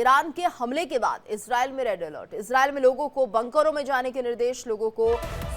Iran के हमले के बाद इजरायल में रेड अलर्ट। इजरायल में लोगों को बंकरों में जाने के निर्देश, लोगों को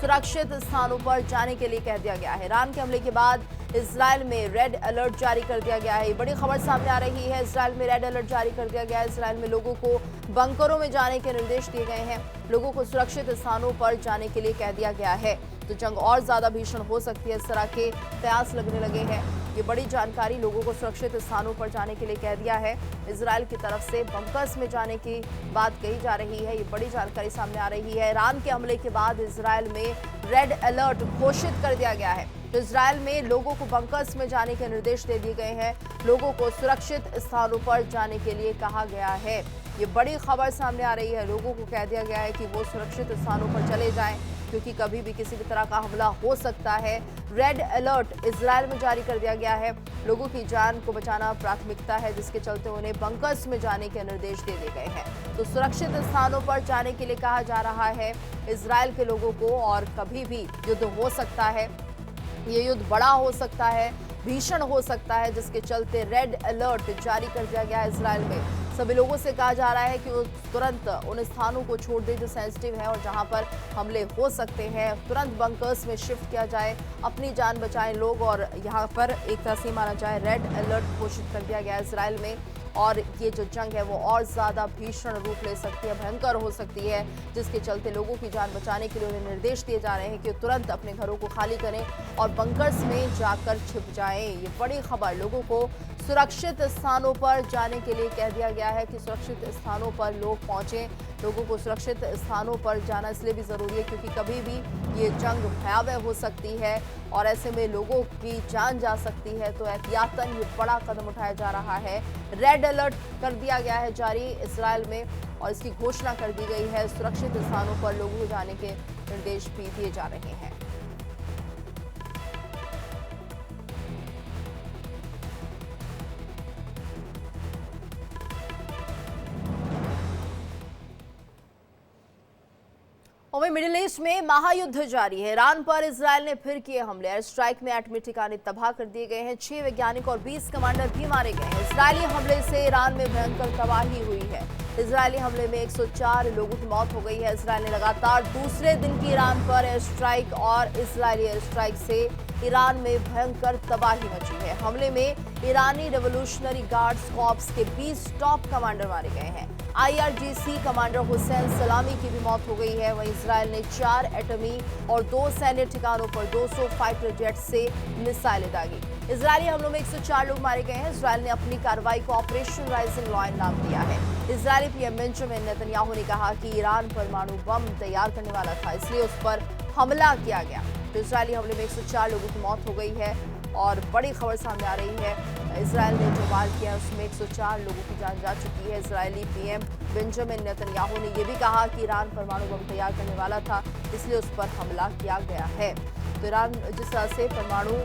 सुरक्षित स्थानों पर जाने के लिए कह दिया गया है। ईरान के हमले के बाद इजरायल में रेड अलर्ट जारी कर दिया गया है। ये बड़ी खबर सामने आ रही है। इजरायल में रेड अलर्ट जारी कर दिया गया है। इजरायल में लोगों को बंकरों में जाने के निर्देश दिए गए हैं। लोगों को सुरक्षित स्थानों पर जाने के लिए कह दिया गया है। तो जंग और ज्यादा भीषण हो सकती है, इस तरह के कयास लगने लगे हैं। ये बड़ी जानकारी, लोगों को सुरक्षित स्थानों पर जाने के लिए कह दिया है। इजरायल की तरफ से बंकर्स में जाने की बात कही जा रही है। ये बड़ी जानकारी सामने आ रही है। ईरान के हमले के बाद इजरायल में रेड अलर्ट घोषित कर दिया गया है। तो इजरायल में लोगों को बंकर्स में जाने के निर्देश दे दिए गए हैं। लोगों को सुरक्षित स्थानों पर जाने के लिए कहा गया है। ये बड़ी खबर सामने आ रही है। लोगों को कह दिया गया है कि वो सुरक्षित स्थानों पर चले जाएं, क्योंकि कभी भी किसी भी तरह का हमला हो सकता है। रेड अलर्ट इजरायल में जारी कर दिया गया है। लोगों की जान को बचाना प्राथमिकता है, जिसके चलते उन्हें बंकर्स में जाने के निर्देश दे दिए गए हैं। तो सुरक्षित स्थानों पर जाने के लिए कहा जा रहा है इजरायल के लोगों को। और कभी भी युद्ध हो सकता है, ये युद्ध बड़ा हो सकता है, भीषण हो सकता है, जिसके चलते रेड अलर्ट जारी कर दिया गया है। इजरायल में सभी लोगों से कहा जा रहा है कि वो तुरंत उन स्थानों को छोड़ दें जो सेंसिटिव है और जहां पर हमले हो सकते हैं। तुरंत बंकर्स में शिफ्ट किया जाए, अपनी जान बचाएं लोग। और यहां पर एक तरह से माना जाए रेड अलर्ट घोषित कर दिया गया है इजरायल में। और ये जो जंग है वो और ज्यादा भीषण रूप ले सकती है, भयंकर हो सकती है, जिसके चलते लोगों की जान बचाने के लिए उन्हें निर्देश दिए जा रहे हैं कि तुरंत अपने घरों को खाली करें और बंकर्स में जाकर छिप जाएं। ये बड़ी खबर, लोगों को सुरक्षित स्थानों पर जाने के लिए कह दिया गया है कि सुरक्षित स्थानों पर लोग पहुंचे। लोगों को सुरक्षित स्थानों पर जाना इसलिए भी जरूरी है क्योंकि कभी भी ये जंग भयावह हो सकती है और ऐसे में लोगों की जान जा सकती है। तो एहतियातन ये बड़ा कदम उठाया जा रहा है। रेड अलर्ट कर दिया गया है जारी इजरायल में और इसकी घोषणा कर दी गई है। सुरक्षित स्थानों पर लोगों को जाने के निर्देश भी दिए जा रहे हैं। और मिडिल ईस्ट में महायुद्ध जारी है। ईरान पर इजरायल ने फिर किए हमले। एयर स्ट्राइक में एटमी ठिकाने तबाह कर दिए गए हैं। 6 वैज्ञानिक और 20 कमांडर भी मारे गए हैं। इजरायली हमले से ईरान में भयंकर तबाही हुई है। इजरायली हमले में 104 लोगों की मौत हो गई है। इजरायल ने लगातार दूसरे दिन की ईरान पर एयर स्ट्राइक और इजरायली एयर स्ट्राइक से ईरान में भयंकर तबाही मची है। हमले में ईरानी रेवोल्यूशनरी गार्ड्स कॉर्प्स के 20 टॉप कमांडर मारे गए हैं। IRGC कमांडर हुसैन सलामी की भी मौत हो गई है। वहीं इजरायल ने 4 एटमी और 2 सैन्य ठिकानों पर 200 फाइटर जेट से मिसाइलें दागी। इजरायली हमलों में 104 लोग मारे गए हैं। इजरायल ने अपनी कार्रवाई को ऑपरेशन राइजिंग लायन नाम दिया है। इजरायली पीएम बेंजामिन नेतन्याहू ने कहा कि ईरान परमाणु बम तैयार करने वाला था, इसलिए उस पर हमला किया गया। तो इजरायली हमले में 104 लोगों की मौत हो गई है और बड़ी खबर सामने आ रही है। इजरायल ने जो वार किया है उसमें 104 लोगों की जान जा चुकी है। इजरायली पीएम बेंजामिन नेतन्याहू ने यह भी कहा कि ईरान परमाणु बम तैयार करने वाला था, इसलिए उस पर हमला किया गया है। तो ईरान जिस तरह से परमाणु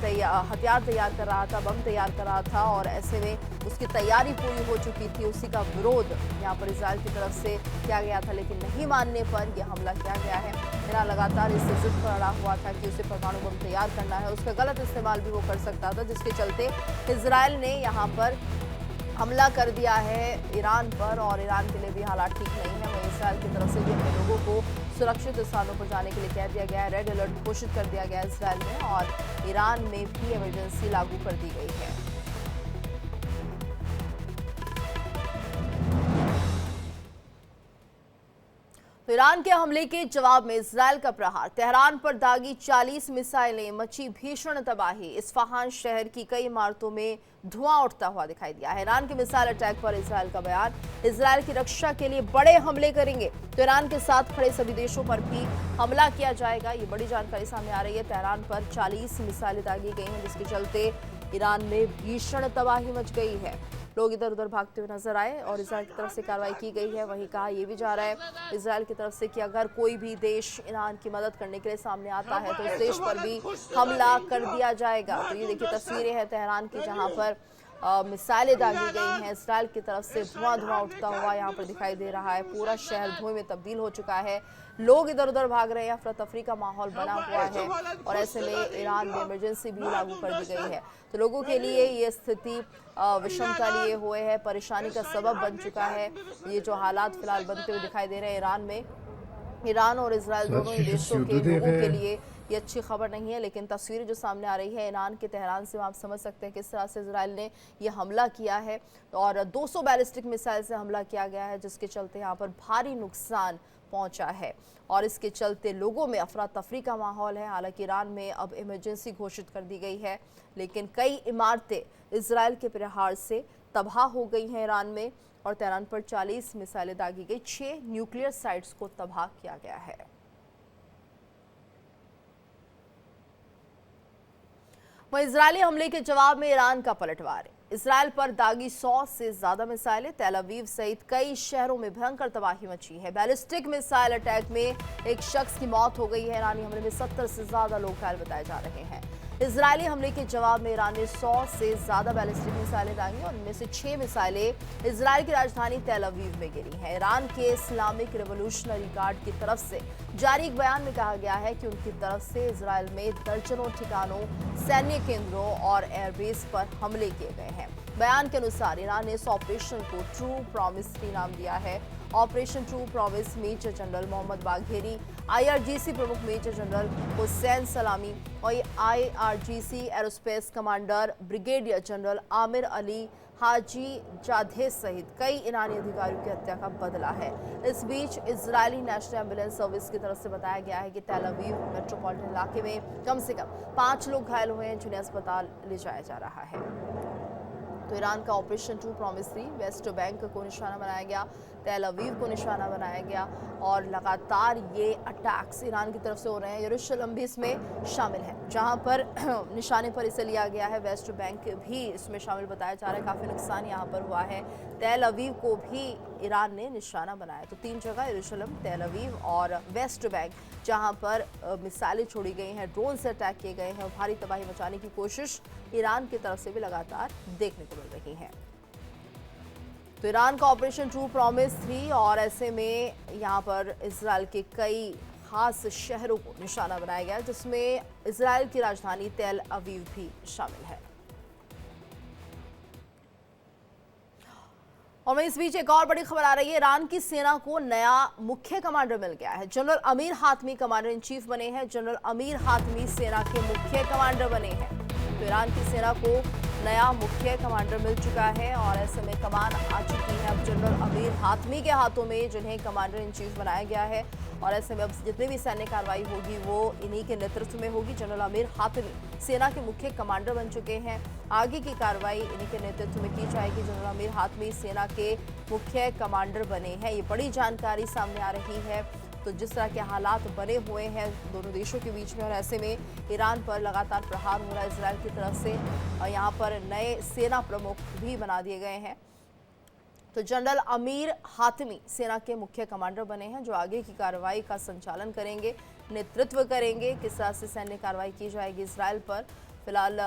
हथियार तैयार कर रहा था, बम तैयार कर रहा था और ऐसे में उसकी तैयारी पूरी हो चुकी थी, उसी का विरोध यहाँ पर इजरायल की तरफ से किया गया था। लेकिन नहीं मानने पर यह हमला किया गया है। ईरान लगातार इससे जिद पर अड़ा हुआ था कि उसे परमाणु बम तैयार करना है, उसका गलत इस्तेमाल भी वो कर सकता था, जिसके चलते इजरायल ने यहाँ पर हमला कर दिया है ईरान पर। और ईरान के लिए भी हालात ठीक नहीं है। वहीं इजरायल की तरफ से भी अपने लोगों को सुरक्षित स्थानों पर जाने के लिए कह दिया गया है। रेड अलर्ट घोषित कर दिया गया है इजरायल में और ईरान में भी इमरजेंसी लागू कर दी गई है। तो ईरान के हमले के जवाब में इजरायल का प्रहार। तेहरान पर दागी 40 मिसाइलें, मची भीषण तबाही। इस्फहान शहर की कई इमारतों में धुआं उठता हुआ दिखाई दिया है। ईरान के मिसाइल अटैक पर इजरायल का बयान। इजरायल की रक्षा के लिए बड़े हमले करेंगे, तो ईरान के साथ खड़े सभी देशों पर भी हमला किया जाएगा। ये बड़ी जानकारी सामने आ रही है। तेहरान पर 40 मिसाइलें दागी गई हैं, जिसके चलते ईरान में भीषण तबाही मच गई है। लोग इधर उधर भागते हुए नजर आए और इजरायल की तरफ से कार्रवाई की गई है। वहीं कहा यह भी जा रहा है इजरायल की तरफ से कि अगर कोई भी देश ईरान की मदद करने के लिए सामने आता है तो उस देश पर भी हमला कर दिया जाएगा। तो ये देखिए तस्वीरें हैं तेहरान की, जहां पर मिसाइलें दागी गई हैं। इसराइल की तरफ से धुआं उठता हुआ यहाँ पर दिखाई दे रहा है। पूरा शहर धुएं में तब्दील हो चुका है। लोग इधर उधर भाग रहे हैं। अफरा तफरी का माहौल बना हुआ है और ऐसे में ईरान में इमरजेंसी भी लागू कर दी गई है। तो लोगों के लिए ये स्थिति विषमता लिए हुए है, परेशानी का सबब बन चुका है। ये जो हालात फिलहाल बनते हुए दिखाई दे रहे हैं ईरान में, ईरान और इजराइल दोनों ही देशों के लोगों के लिए ये अच्छी खबर नहीं है। लेकिन तस्वीरें जो सामने आ रही है ईरान के तेहरान से, आप समझ सकते हैं किस तरह से इजराइल ने ये हमला किया है और 200 बैलिस्टिक मिसाइल से हमला किया गया है, जिसके चलते यहाँ पर भारी नुकसान पहुंचा है और इसके चलते लोगों में अफरा तफरी का माहौल है। हालांकि ईरान में अब इमरजेंसी घोषित कर दी गई है, लेकिन कई इमारतें इजराइल के प्रहार से तबाह हो गई हैं ईरान में और तेहरान पर 40 मिसाइलें दागी गई। 6 न्यूक्लियर साइट्स को तबाह किया गया है। वहीं इजरायली हमले के जवाब में ईरान का पलटवार। इजराइल पर दागी 100 से ज्यादा मिसाइलें। तेल अवीव सहित कई शहरों में भयंकर तबाही मची है। बैलिस्टिक मिसाइल अटैक में एक शख्स की मौत हो गई है। ईरानी हमले में 70 से ज्यादा लोग घायल बताए जा रहे हैं। इजरायली हमले के जवाब में ईरान ने 100 से ज्यादा बैलिस्टिक मिसाइलें दागी और इनमें से 6 मिसाइलें इजराइल की राजधानी तेल अवीव में गिरी हैं। ईरान के इस्लामिक रिवोल्यूशनरी गार्ड की तरफ से जारी एक बयान में कहा गया है कि उनकी तरफ से इजराइल में दर्जनों ठिकानों, सैन्य केंद्रों और एयरबेस पर हमले किए गए हैं। बयान के अनुसार ईरान ने इस ऑपरेशन को ट्रू प्रॉमिस नाम दिया है। Operation true promise major general Mohammad Bagheri, IRGC प्रमुख मेजर जनरल हुसैन सलामी और IRGC aerospace commander brigadier general Amir Ali Hajizadeh सहित कई ईरानी अधिकारियों की हत्या का बदला है। इस बीच इजरायली नेशनल एम्बुलेंस सर्विस की तरफ से बताया गया है कि तेल अवीव मेट्रोपॉलिटन इलाके में कम से कम 5 लोग घायल हुए हैं, जिन्हें अस्पताल ले जाया जा रहा है। तो ईरान का operation true promise 3 West Bank को निशाना बनाया गया, तेल अवीव को निशाना बनाया गया और लगातार ये अटैक्स ईरान की तरफ से हो रहे हैं। यरूशलेम भी इसमें शामिल है, जहां पर निशाने पर इसे लिया गया है। वेस्ट बैंक भी इसमें शामिल बताया जा रहा है। काफ़ी नुकसान यहाँ पर हुआ है। तेल अवीव को भी ईरान ने निशाना बनाया। तो 3 जगह यरूशलेम, तेल अवीव और वेस्ट बैंक, जहां पर मिसाइलें छोड़ी गई हैं, ड्रोन से अटैक किए गए हैं और भारी तबाही मचाने की कोशिश ईरान की तरफ से भी लगातार देखने को मिल रही है। तो ईरान का ऑपरेशन ट्रू प्रॉमिस 3 और ऐसे में यहाँ पर इजराइल के कई खास शहरों को निशाना बनाया गया, जिसमें इजराइल की राजधानी तेल अवीव भी शामिल है। और वहीं इस बीच एक और बड़ी खबर आ रही है। ईरान की सेना को नया मुख्य कमांडर मिल गया है। General Amir Hatami commander in chief बने हैं। जनरल अमीर हातमी सेना के मुख्य कमांडर बने हैं। तो ईरान की सेना को नया मुख्य कमांडर मिल चुका है और ऐसे में कमान आ चुकी है अब जनरल अमीर हातमी के हाथों में, जिन्हें कमांडर इन चीफ बनाया गया है। और ऐसे में अब जितनी भी सैन्य कार्रवाई होगी वो इन्हीं के नेतृत्व में होगी। जनरल अमीर हातमी सेना के मुख्य कमांडर बन चुके हैं। आगे की कार्रवाई इन्हीं के नेतृत्व में की जाएगी। जनरल अमीर हातमी सेना के मुख्य कमांडर बने हैं। ये बड़ी जानकारी सामने आ रही है। तो जिस तरह के हालात बने हुए हैं दोनों देशों के बीच में और ऐसे में ईरान पर लगातार प्रहार हो रहा है इजराइल की तरफ से, और यहाँ पर नए सेना प्रमुख भी बना दिए गए हैं। तो जनरल अमीर हातमी सेना के मुख्य कमांडर बने हैं, जो आगे की कार्रवाई का संचालन करेंगे, नेतृत्व करेंगे, किस तरह से सैन्य कार्रवाई की जाएगी इजराइल पर। फिलहाल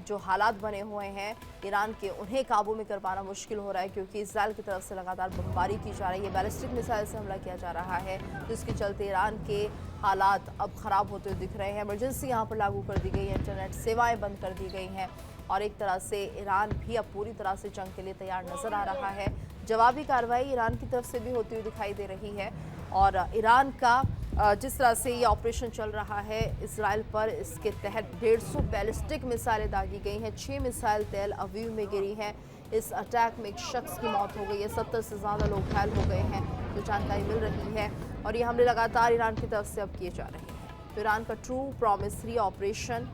जो हालात बने हुए हैं ईरान के, उन्हें काबू में कर पाना मुश्किल हो रहा है, क्योंकि इजराइल की तरफ से लगातार बमबारी की जा रही है। बैलिस्टिक मिसाइल से हमला किया जा रहा है, जिसके चलते ईरान के हालात अब खराब होते हुए दिख रहे हैं। इमरजेंसी यहाँ पर लागू कर दी गई है, इंटरनेट सेवाएं बंद कर दी गई हैं और एक तरह से ईरान भी अब पूरी तरह से जंग के लिए तैयार नजर आ रहा है। जवाबी कार्रवाई ईरान की तरफ से भी होती हुई दिखाई दे रही है और ईरान का जिस तरह से ये ऑपरेशन चल रहा है इजराइल पर, इसके तहत 150 बैलिस्टिक मिसाइलें दागी गई हैं। 6 मिसाइल तेल अवीव में गिरी हैं। इस अटैक में एक शख्स की मौत हो गई है, 70 से ज़्यादा लोग घायल हो गए हैं, जो जानकारी मिल रही है। और ये हमले लगातार ईरान की तरफ से अब किए जा रहे हैं। तो ईरान का ट्रू प्रॉमिस 3 ऑपरेशन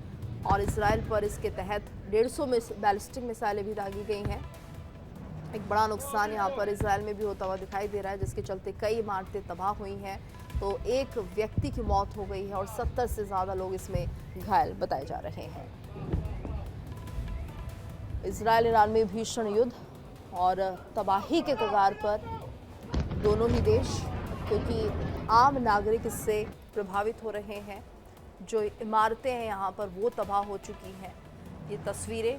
और इजराइल पर इसके तहत 150 बैलिस्टिक मिसाइलें भी दागी गई हैं। एक बड़ा नुकसान यहाँ पर इजराइल में भी होता हुआ दिखाई दे रहा है, जिसके चलते कई इमारतें तबाह हुई हैं। तो एक व्यक्ति की मौत हो गई है और 70 से ज़्यादा लोग इसमें घायल बताए जा रहे हैं। इजराइल ईरान में भीषण युद्ध और तबाही के कगार पर दोनों ही देश, क्योंकि आम नागरिक इससे प्रभावित हो रहे हैं। जो इमारतें हैं यहाँ पर वो तबाह हो चुकी हैं। ये तस्वीरें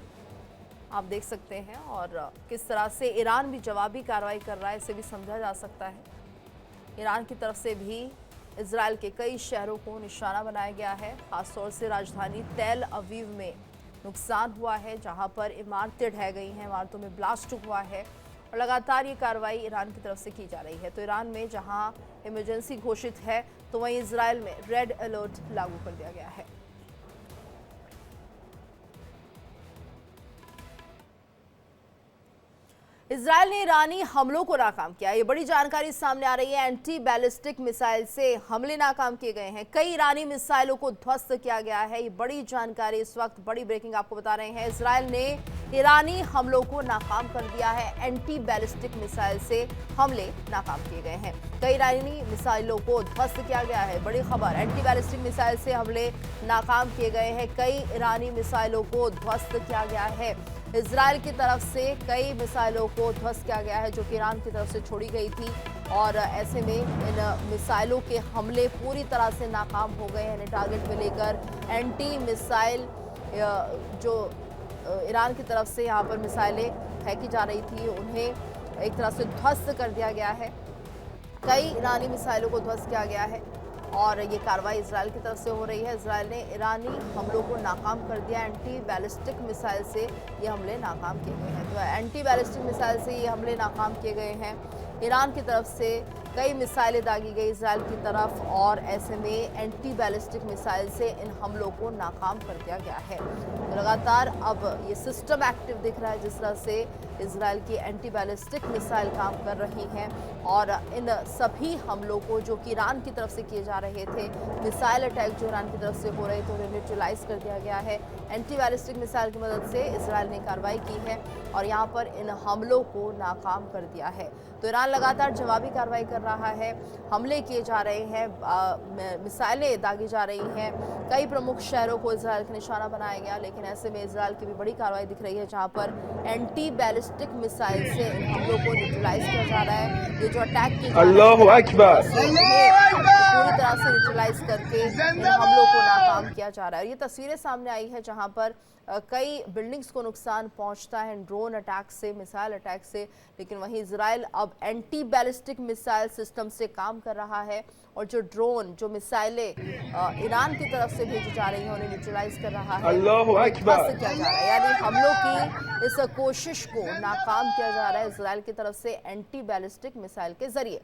आप देख सकते हैं, और किस तरह से ईरान भी जवाबी कार्रवाई कर रहा है इसे भी समझा जा सकता है। ईरान की तरफ से भी इजराइल के कई शहरों को निशाना बनाया गया है। खासतौर से राजधानी तेल अवीव में नुकसान हुआ है, जहां पर इमारतें ढह गई हैं, इमारतों में ब्लास्ट हुआ है और लगातार ये कार्रवाई ईरान की तरफ से की जा रही है। तो ईरान में जहां इमरजेंसी घोषित है, तो वहीं इजराइल में रेड अलर्ट लागू कर दिया गया है। इजराइल ने ईरानी हमलों को नाकाम किया। ये बड़ी जानकारी सामने आ रही है। एंटी बैलिस्टिक मिसाइल से हमले नाकाम किए गए हैं। कई ईरानी मिसाइलों को ध्वस्त किया गया है। ये बड़ी जानकारी इस वक्त, बड़ी ब्रेकिंग आपको बता रहे हैं। इजराइल ने ईरानी हमलों को नाकाम कर दिया है। एंटी बैलिस्टिक मिसाइल से हमले नाकाम किए गए हैं। कई ईरानी मिसाइलों को ध्वस्त किया गया है। बड़ी खबर, एंटी बैलिस्टिक मिसाइल से हमले नाकाम किए गए हैं। कई ईरानी मिसाइलों को ध्वस्त किया गया है। इजराइल की तरफ से कई मिसाइलों को ध्वस्त किया गया है जो कि ईरान की तरफ से छोड़ी गई थी, और ऐसे में इन मिसाइलों के हमले पूरी तरह से नाकाम हो गए हैं। टारगेट में लेकर एंटी मिसाइल जो ईरान की तरफ से यहाँ पर मिसाइलें फेंकी जा रही थी, उन्हें एक तरह से ध्वस्त कर दिया गया है। कई ईरानी मिसाइलों को ध्वस्त किया गया है और ये कार्रवाई इजराइल की तरफ से हो रही है। इजराइल ने ईरानी हमलों को नाकाम कर दिया। एंटी बैलिस्टिक मिसाइल से ये हमले नाकाम किए गए हैं। तो एंटी बैलिस्टिक मिसाइल से ये हमले नाकाम किए गए हैं। ईरान की तरफ से कई मिसाइलें दागी गई इजराइल की तरफ, और ऐसे में एंटी बैलिस्टिक मिसाइल से इन हमलों को नाकाम कर दिया गया है। तो लगातार अब ये सिस्टम एक्टिव दिख रहा है, जिस तरह से इजराइल की एंटी बैलिस्टिक मिसाइल काम कर रही हैं, और इन सभी हमलों को जो कि ईरान की तरफ से किए जा रहे थे, मिसाइल अटैक जो ईरान की तरफ से हो रहे थे, उन्हें न्यूट्रलाइज कर दिया गया है। एंटी बैलिस्टिक मिसाइल की मदद से इजराइल ने कार्रवाई की है और यहाँ पर इन हमलों को नाकाम कर दिया है। तो ईरान लगातार जवाबी कार्रवाई कर रहा है। हमले किए जा रहे हैं, मिसाइलें दागी जा रही हैं। कई प्रमुख शहरों को इजराइल का निशाना बनाया गया, लेकिन ऐसे में इजराइल की भी बड़ी कार्रवाई दिख रही है, जहां पर एंटी बैलिस्टिक मिसाइल से इन हमलों को न्यूट्रलाइज किया जा रहा है। ये जो अटैक किए जा रहे हैं, पूरी तरह से न्यूट्रलाइज करके इन हमलों को नाकाम किया जा रहा है। ये तस्वीरें सामने आई है जहां पर कई बिल्डिंग्स को नुकसान पहुंचता है ड्रोन अटैक से, मिसाइल अटैक से, लेकिन वहीं इजराइल अब एंटी बैलिस्टिक मिसाइल सिस्टम से काम कर रहा है और जो ड्रोन, जो मिसाइलें ईरान की तरफ से भेजी जा रही हैं, उन्हें न्यूट्रलाइज कर रहा है, ध्वस्त किया जा रहा है। यानी हमलों की इस कोशिश को नाकाम किया जा रहा है इजराइल की तरफ से एंटी बैलिस्टिक मिसाइल के जरिए।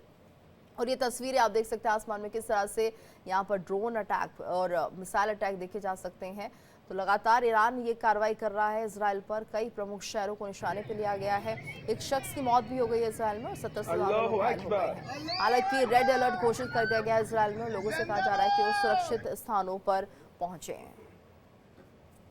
और ये तस्वीरें आप देख सकते हैं आसमान में किस तरह से यहाँ पर ड्रोन अटैक और मिसाइल अटैक देखे जा सकते हैं। तो लगातार ईरान ये कार्रवाई कर रहा है इजराइल पर। कई प्रमुख शहरों को निशाने पे लिया गया है। एक शख्स की मौत भी हो गई है इजराइल में और 70 से ज्यादा लोग घायल हो गए हैं। हालांकि रेड अलर्ट घोषित कर दिया गया है इजराइल में। लोगों से कहा जा रहा है कि वो सुरक्षित स्थानों पर पहुंचे हैं।